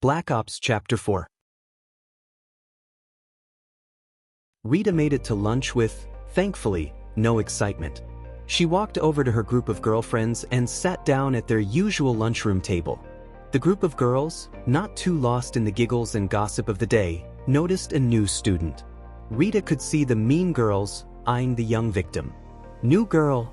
Black Ops Chapter 4. Rita made it to lunch with, thankfully, no excitement. She walked over to her group of girlfriends and sat down at their usual lunchroom table. The group of girls, not too lost in the giggles and gossip of the day, noticed a new student. Rita could see the mean girls eyeing the young victim. New girl.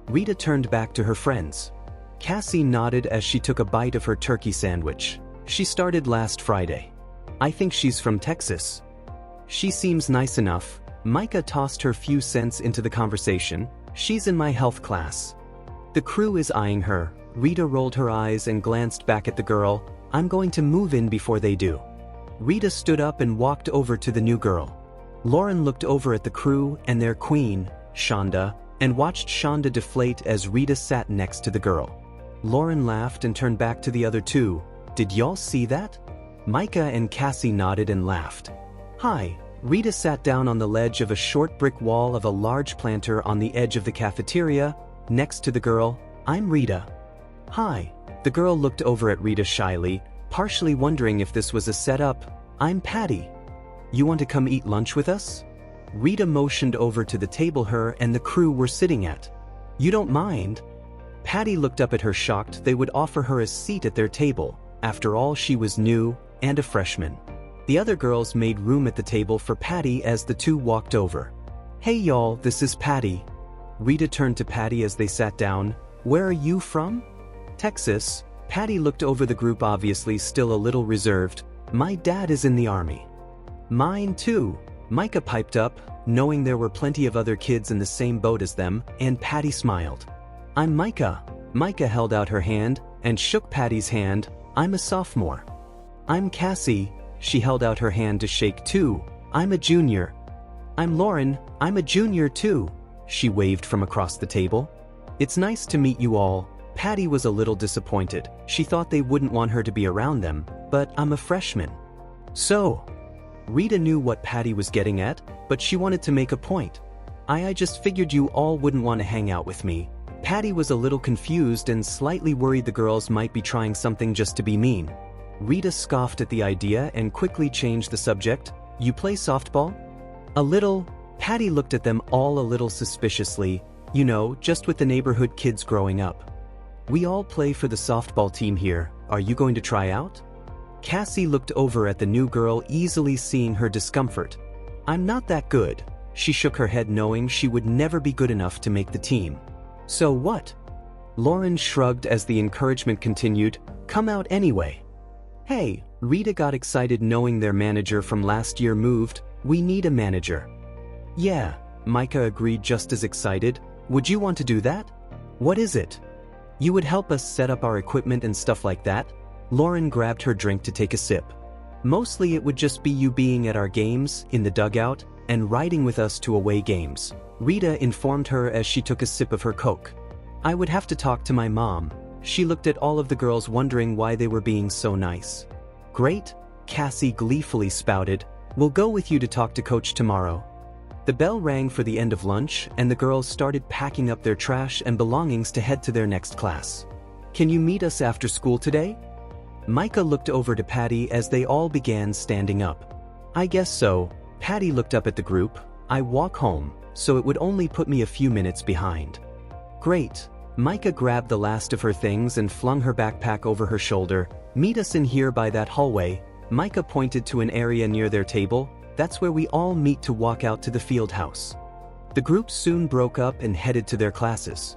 Rita turned back to her friends. Cassie nodded as she took a bite of her turkey sandwich. She started last Friday. I think she's from Texas. She seems nice enough. Micah tossed her few cents into the conversation. She's in my health class. The crew is eyeing her. Rita rolled her eyes and glanced back at the girl. I'm going to move in before they do. Rita stood up and walked over to the new girl. Lauren looked over at the crew and their queen, Shonda, and watched Shonda deflate as Rita sat next to the girl. Lauren laughed and turned back to the other two. Did y'all see that? Micah and Cassie nodded and laughed. Hi. Rita sat down on the ledge of a short brick wall of a large planter on the edge of the cafeteria, next to the girl. I'm Rita. Hi. The girl looked over at Rita shyly, partially wondering if this was a setup. I'm Patty. You want to come eat lunch with us? Rita motioned over to the table her and the crew were sitting at. You don't mind? Patty looked up at her shocked they would offer her a seat at their table. After all, she was new and a freshman. The other girls made room at the table for Patty as the two walked over. Hey y'all, this is Patty. Rita turned to Patty as they sat down. Where are you from? Texas. Patty looked over the group, obviously still a little reserved. My dad is in the army. Mine too. Micah piped up, knowing there were plenty of other kids in the same boat as them, and Patty smiled. I'm Micah. Micah held out her hand and shook Patty's hand. I'm a sophomore. I'm Cassie. She held out her hand to shake too. I'm a junior. I'm Lauren. I'm a junior too. She waved from across the table. It's nice to meet you all. Patty was a little disappointed. She thought they wouldn't want her to be around them, but I'm a freshman. So, Rita knew what Patty was getting at, but she wanted to make a point. I just figured you all wouldn't want to hang out with me. Patty was a little confused and slightly worried the girls might be trying something just to be mean. Rita scoffed at the idea and quickly changed the subject. You play softball? A little. Patty looked at them all a little suspiciously. You know, just with the neighborhood kids growing up. We all play for the softball team here. Are you going to try out? Cassie looked over at the new girl, easily seeing her discomfort. I'm not that good. She shook her head, knowing she would never be good enough to make the team. So what? Lauren shrugged as the encouragement continued. Come out anyway. Hey, Rita got excited knowing their manager from last year moved. We need a manager. Yeah, Micah agreed just as excited. Would you want to do that? What is it? You would help us set up our equipment and stuff like that? Lauren grabbed her drink to take a sip. Mostly it would just be you being at our games, in the dugout, and riding with us to away games, Rita informed her as she took a sip of her Coke. I would have to talk to my mom. She looked at all of the girls wondering why they were being so nice. Great, Cassie gleefully spouted. We'll go with you to talk to Coach tomorrow. The bell rang for the end of lunch and the girls started packing up their trash and belongings to head to their next class. Can you meet us after school today? Micah looked over to Patty as they all began standing up. I guess so. Patty looked up at the group. I walk home, so it would only put me a few minutes behind. Great. Micah grabbed the last of her things and flung her backpack over her shoulder. Meet us in here by that hallway. Micah pointed to an area near their table. That's where we all meet to walk out to the field house. The group soon broke up and headed to their classes.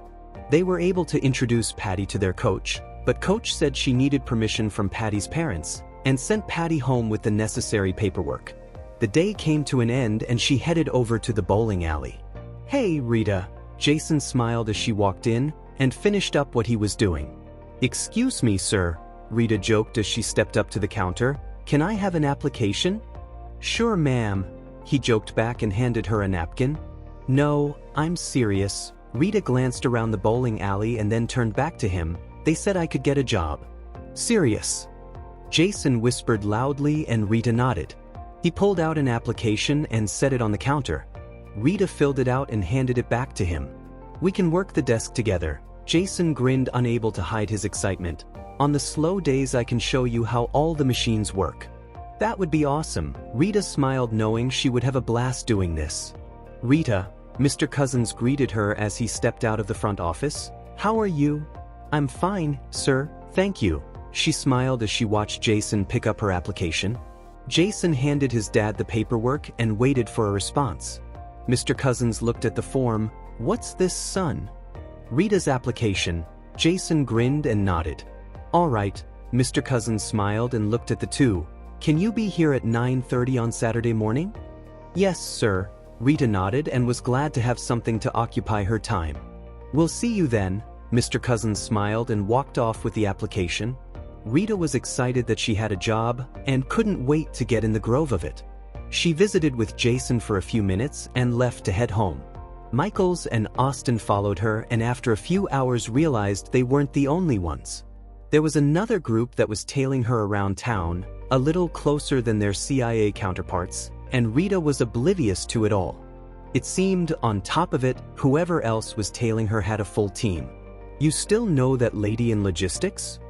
They were able to introduce Patty to their coach, but Coach said she needed permission from Patty's parents and sent Patty home with the necessary paperwork. The day came to an end and she headed over to the bowling alley. Hey, Rita. Jason smiled as she walked in and finished up what he was doing. Excuse me, sir, Rita joked as she stepped up to the counter. Can I have an application? Sure, ma'am, he joked back and handed her a napkin. No, I'm serious. Rita glanced around the bowling alley and then turned back to him. They said I could get a job. Serious? Jason whispered loudly and Rita nodded. He pulled out an application and set it on the counter. Rita filled it out and handed it back to him. We can work the desk together. Jason grinned, unable to hide his excitement. On the slow days I can show you how all the machines work. That would be awesome. Rita smiled knowing she would have a blast doing this. Rita, Mr. Cousins greeted her as he stepped out of the front office. How are you? I'm fine, sir, thank you. She smiled as she watched Jason pick up her application. Jason handed his dad the paperwork and waited for a response. Mr. Cousins looked at the form. What's this, son? Rita's application. Jason grinned and nodded. All right, Mr. Cousins smiled and looked at the two. Can you be here at 9:30 on Saturday morning? Yes, sir. Rita nodded and was glad to have something to occupy her time. We'll see you then. Mr. Cousins smiled and walked off with the application. Rita was excited that she had a job and couldn't wait to get in the grove of it. She visited with Jason for a few minutes and left to head home. Michaels and Austin followed her and after a few hours realized they weren't the only ones. There was another group that was tailing her around town, a little closer than their CIA counterparts, and Rita was oblivious to it all. It seemed, on top of it, whoever else was tailing her had a full team. You still know that lady in logistics?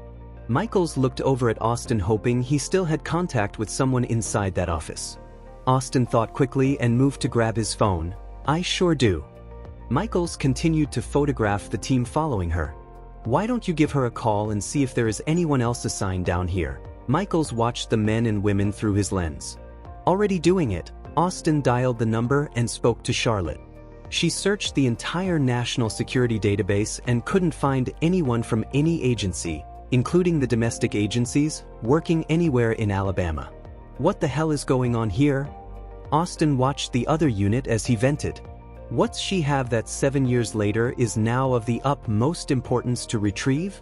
Michaels looked over at Austin hoping he still had contact with someone inside that office. Austin thought quickly and moved to grab his phone. I sure do. Michaels continued to photograph the team following her. Why don't you give her a call and see if there is anyone else assigned down here? Michaels watched the men and women through his lens. Already doing it, Austin dialed the number and spoke to Charlotte. She searched the entire national security database and couldn't find anyone from any agency, including the domestic agencies, working anywhere in Alabama. What the hell is going on here? Austin watched the other unit as he vented. What's she have that 7 years later is now of the utmost importance to retrieve?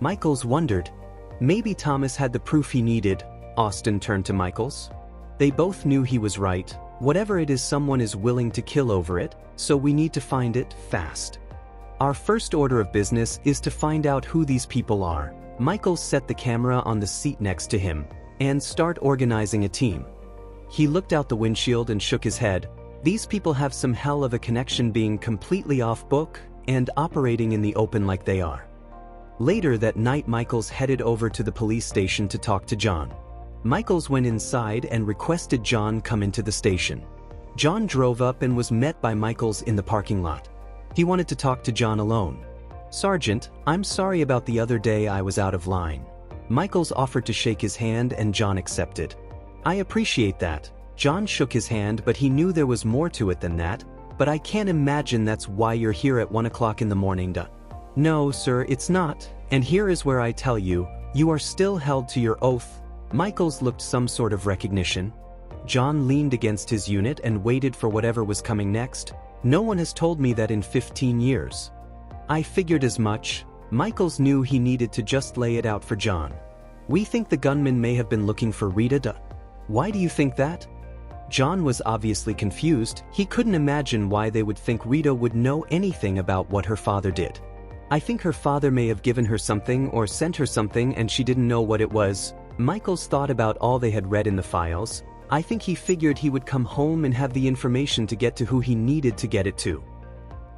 Michaels wondered. Maybe Thomas had the proof he needed. Austin turned to Michaels. They both knew he was right. Whatever it is, someone is willing to kill over it, so we need to find it fast. Our first order of business is to find out who these people are. Michaels set the camera on the seat next to him and start organizing a team. He looked out the windshield and shook his head. These people have some hell of a connection, being completely off book and operating in the open like they are. Later that night, Michaels headed over to the police station to talk to John. Michaels went inside and requested John come into the station. John drove up and was met by Michaels in the parking lot. He wanted to talk to John alone. Sergeant, I'm sorry about the other day, I was out of line. Michaels offered to shake his hand and John accepted. I appreciate that. John shook his hand, but he knew there was more to it than that. But I can't imagine that's why you're here at 1 o'clock in the morning. No, sir, it's not. And here is where I tell you, you are still held to your oath. Michaels looked some sort of recognition. John leaned against his unit and waited for whatever was coming next. No one has told me that in 15 years. I figured as much. Michaels knew he needed to just lay it out for John. We think the gunman may have been looking for Rita. Why do you think that? John was obviously confused. He couldn't imagine why they would think Rita would know anything about what her father did. I think her father may have given her something or sent her something and she didn't know what it was. Michaels thought about all they had read in the files. I think he figured he would come home and have the information to get to who he needed to get it to.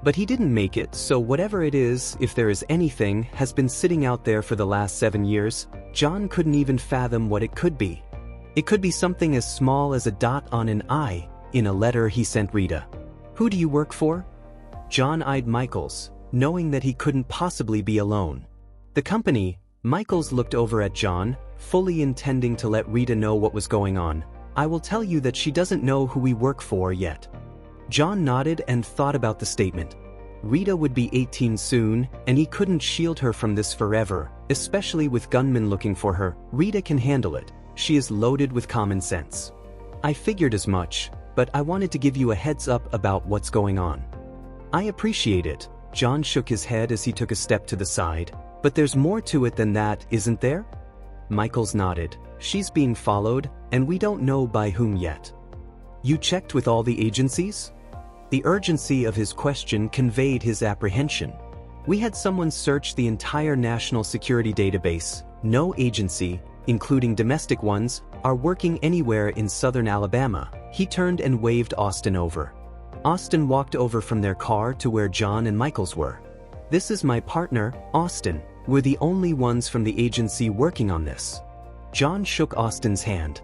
But he didn't make it, so whatever it is, if there is anything, has been sitting out there for the last 7 years. John couldn't even fathom what it could be. It could be something as small as a dot on an I in a letter he sent Rita. Who do you work for? John eyed Michaels, knowing that he couldn't possibly be alone. The company. Michaels looked over at John, fully intending to let Rita know what was going on. I will tell you that she doesn't know who we work for yet. John nodded and thought about the statement. Rita would be 18 soon, and he couldn't shield her from this forever, especially with gunmen looking for her. Rita can handle it. She is loaded with common sense. I figured as much, but I wanted to give you a heads up about what's going on. I appreciate it. John shook his head as he took a step to the side. But there's more to it than that, isn't there? Michaels nodded. She's being followed, and we don't know by whom yet. You checked with all the agencies? The urgency of his question conveyed his apprehension. We had someone search the entire national security database. No agency, including domestic ones, are working anywhere in southern Alabama. He turned and waved Austin over. Austin walked over from their car to where John and Michaels were. This is my partner, Austin. We're the only ones from the agency working on this. John shook Austin's hand.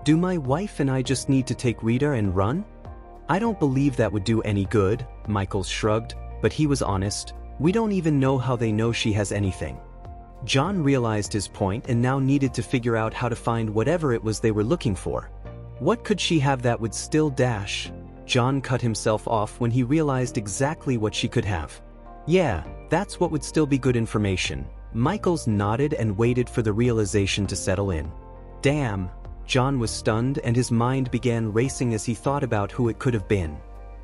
Do my wife and I just need to take Rita and run? I don't believe that would do any good, Michaels shrugged, but he was honest. We don't even know how they know she has anything. John realized his point and now needed to figure out how to find whatever it was they were looking for. What could she have that would still dash? John cut himself off when he realized exactly what she could have. Yeah, that's what would still be good information. Michaels nodded and waited for the realization to settle in. Damn. John was stunned and his mind began racing as he thought about who it could have been.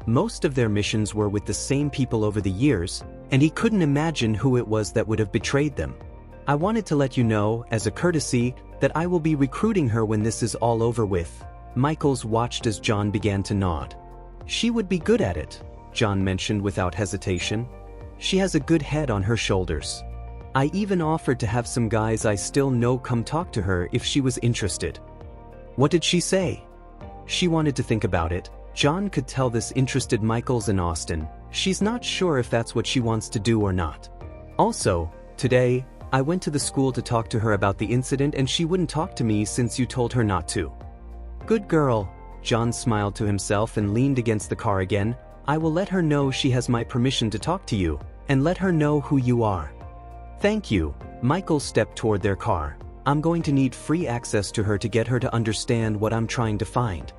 Most of their missions were with the same people over the years, and he couldn't imagine who it was that would have betrayed them. I wanted to let you know, as a courtesy, that I will be recruiting her when this is all over with. Michaels watched as John began to nod. She would be good at it, John mentioned without hesitation. She has a good head on her shoulders. I even offered to have some guys I still know come talk to her if she was interested. What did she say? She wanted to think about it. John could tell this interested Michaels and Austin. She's not sure if that's what she wants to do or not. Also, today, I went to the school to talk to her about the incident and she wouldn't talk to me since you told her not to. Good girl. John smiled to himself and leaned against the car again. I will let her know she has my permission to talk to you, and let her know who you are. Thank you. Michael stepped toward their car. I'm going to need free access to her to get her to understand what I'm trying to find.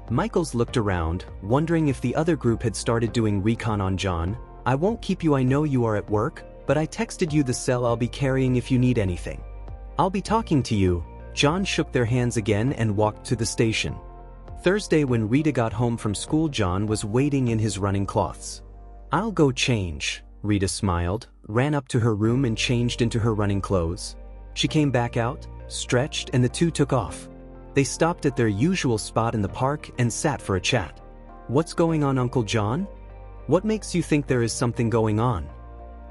Michaels looked around, wondering if the other group had started doing recon on John. I won't keep you, I know you are at work, but I texted you the cell I'll be carrying if you need anything. I'll be talking to you. John shook their hands again and walked to the station. Thursday, when Rita got home from school, John was waiting in his running cloths. I'll go change, Rita smiled, ran up to her room and changed into her running clothes. She came back out, stretched, and the two took off. They stopped at their usual spot in the park and sat for a chat. What's going on, Uncle John? What makes you think there is something going on?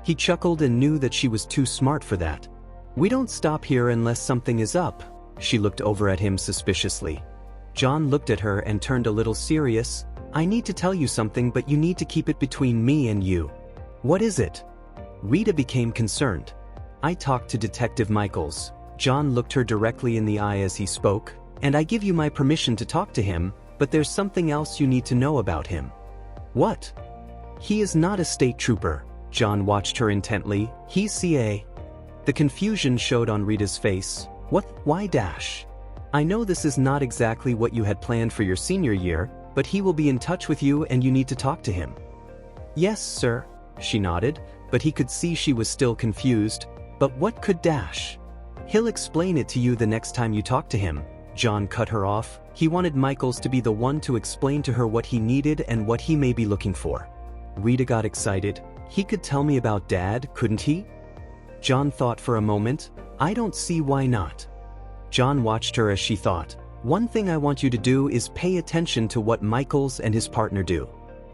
He chuckled and knew that she was too smart for that. We don't stop here unless something is up. She looked over at him suspiciously. John looked at her and turned a little serious. I need to tell you something, but you need to keep it between me and you. What is it? Rita became concerned. I talked to Detective Michaels. John looked her directly in the eye as he spoke. And I give you my permission to talk to him, but there's something else you need to know about him. What? He is not a state trooper. John watched her intently. He's CA. The confusion showed on Rita's face. What? Why dash? I know this is not exactly what you had planned for your senior year, but he will be in touch with you and you need to talk to him. Yes, sir. She nodded, but he could see she was still confused. But what could dash? He'll explain it to you the next time you talk to him. John cut her off. He wanted Michaels to be the one to explain to her what he needed and what he may be looking for. Rita got excited. He could tell me about Dad, couldn't he? John thought for a moment. I don't see why not. John watched her as she thought. One thing I want you to do is pay attention to what Michaels and his partner do.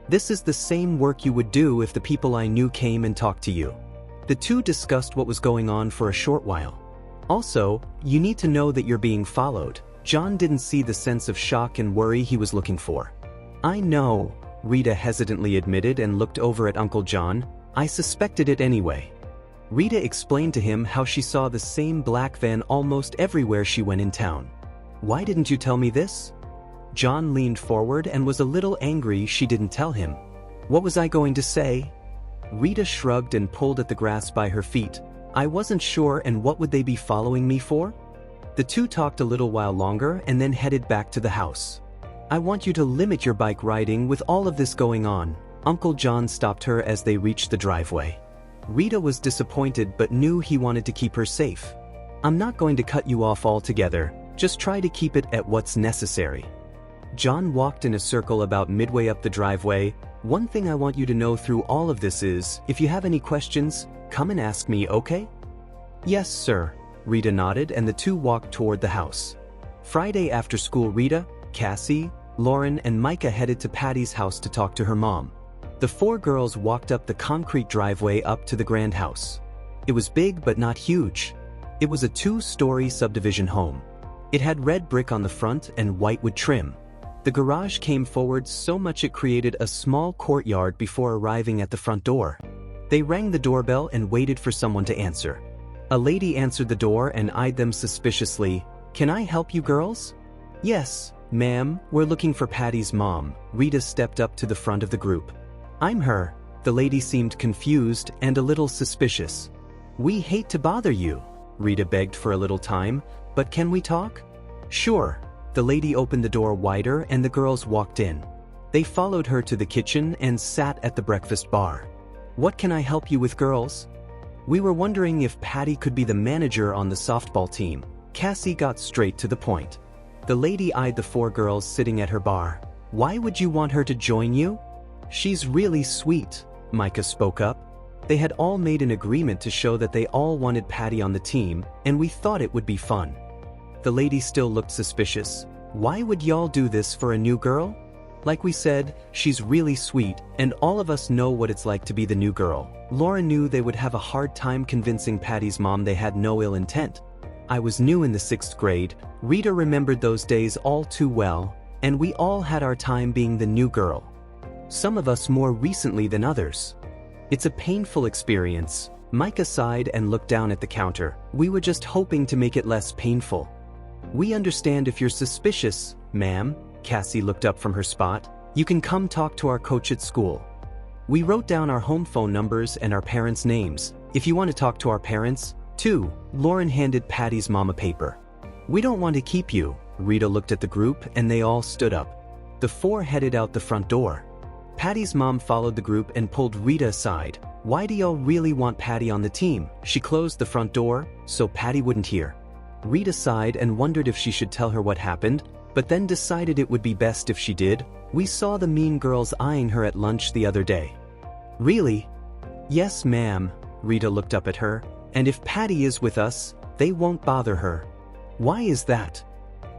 This is the same work you would do if the people I knew came and talked to you. The two discussed what was going on for a short while. Also, you need to know that you're being followed. John didn't see the sense of shock and worry he was looking for. I know, Rita hesitantly admitted and looked over at Uncle John. I suspected it anyway. Rita explained to him how she saw the same black van almost everywhere she went in town. Why didn't you tell me this? John leaned forward and was a little angry she didn't tell him. What was I going to say? Rita shrugged and pulled at the grass by her feet. I wasn't sure, and what would they be following me for? The two talked a little while longer and then headed back to the house. I want you to limit your bike riding with all of this going on. Uncle John stopped her as they reached the driveway. Rita was disappointed but knew he wanted to keep her safe. I'm not going to cut you off altogether, just try to keep it at what's necessary. John walked in a circle about midway up the driveway. One thing I want you to know through all of this is, if you have any questions, come and ask me, okay? Yes, sir. Rita nodded and the two walked toward the house. Friday after school, Rita, Cassie, Lauren, and Micah headed to Patty's house to talk to her mom. The four girls walked up the concrete driveway up to the grand house. It was big but not huge. It was a 2-story subdivision home. It had red brick on the front and white wood trim. The garage came forward so much it created a small courtyard before arriving at the front door. They rang the doorbell and waited for someone to answer. A lady answered the door and eyed them suspiciously. "Can I help you girls?" "Yes, ma'am, we're looking for Patty's mom." Rita stepped up to the front of the group. "I'm her." The lady seemed confused and a little suspicious. "We hate to bother you," Rita begged for a little time, "but can we talk?" "Sure." The lady opened the door wider and the girls walked in. They followed her to the kitchen and sat at the breakfast bar. "What can I help you with, girls?" "We were wondering if Patty could be the manager on the softball team." Cassie got straight to the point. The lady eyed the four girls sitting at her bar. "Why would you want her to join you?" "She's really sweet," Micah spoke up. They had all made an agreement to show that they all wanted Patty on the team, and we thought it would be fun. The lady still looked suspicious. "Why would y'all do this for a new girl?" "Like we said, she's really sweet, and all of us know what it's like to be the new girl." Laura knew they would have a hard time convincing Patty's mom they had no ill intent. "I was new in the 6th grade, Rita remembered those days all too well, and we all had our time being the new girl. Some of us more recently than others. It's a painful experience." Micah sighed and looked down at the counter. "We were just hoping to make it less painful." "We understand if you're suspicious, ma'am." Cassie looked up from her spot. "You can come talk to our coach at school. We wrote down our home phone numbers and our parents' names, if you want to talk to our parents, too." Lauren handed Patty's mom a paper. "We don't want to keep you." Rita looked at the group and they all stood up. The four headed out the front door. Patty's mom followed the group and pulled Rita aside. "Why do y'all really want Patty on the team?" She closed the front door so Patty wouldn't hear. Rita sighed and wondered if she should tell her what happened, but then decided it would be best if she did. "We saw the mean girls eyeing her at lunch the other day." "Really?" "Yes, ma'am." Rita looked up at her. "And if Patty is with us, they won't bother her." "Why is that?"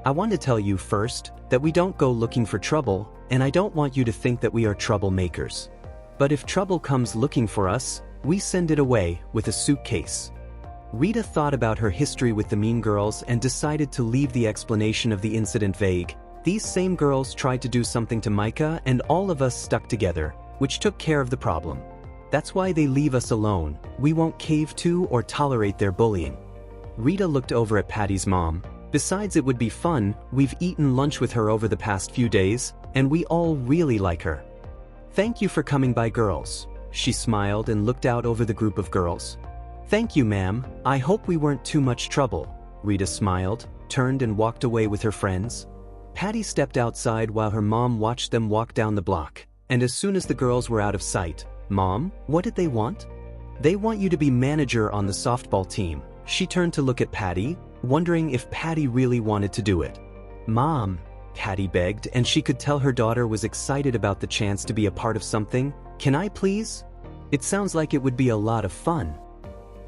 "I want to tell you first, that we don't go looking for trouble, and I don't want you to think that we are troublemakers. But if trouble comes looking for us, we send it away, with a suitcase." Rita thought about her history with the mean girls and decided to leave the explanation of the incident vague. "These same girls tried to do something to Micah and all of us stuck together, which took care of the problem. That's why they leave us alone. We won't cave to or tolerate their bullying." Rita looked over at Patty's mom. "Besides, it would be fun. We've eaten lunch with her over the past few days, and we all really like her. Thank you for coming by, girls." She smiled and looked out over the group of girls. "Thank you, ma'am. I hope we weren't too much trouble." Rita smiled, turned and walked away with her friends. Patty stepped outside while her mom watched them walk down the block, and as soon as the girls were out of sight, "Mom, what did they want?" "They want you to be manager on the softball team." She turned to look at Patty, wondering if Patty really wanted to do it. "Mom," Patty begged, and she could tell her daughter was excited about the chance to be a part of something. "Can I please? It sounds like it would be a lot of fun."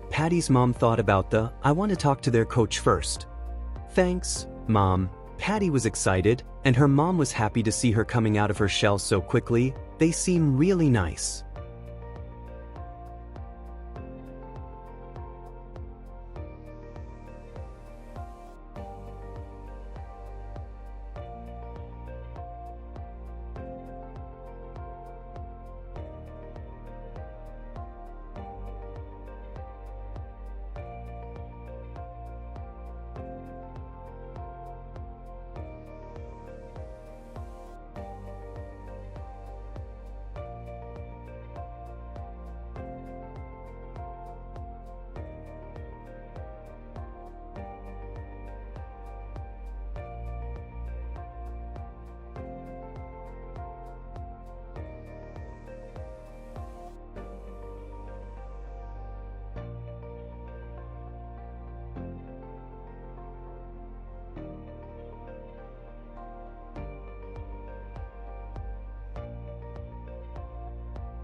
Patty's mom thought about "I want to talk to their coach first." "Thanks, Mom." Patty was excited, and her mom was happy to see her coming out of her shell so quickly. "They seem really nice."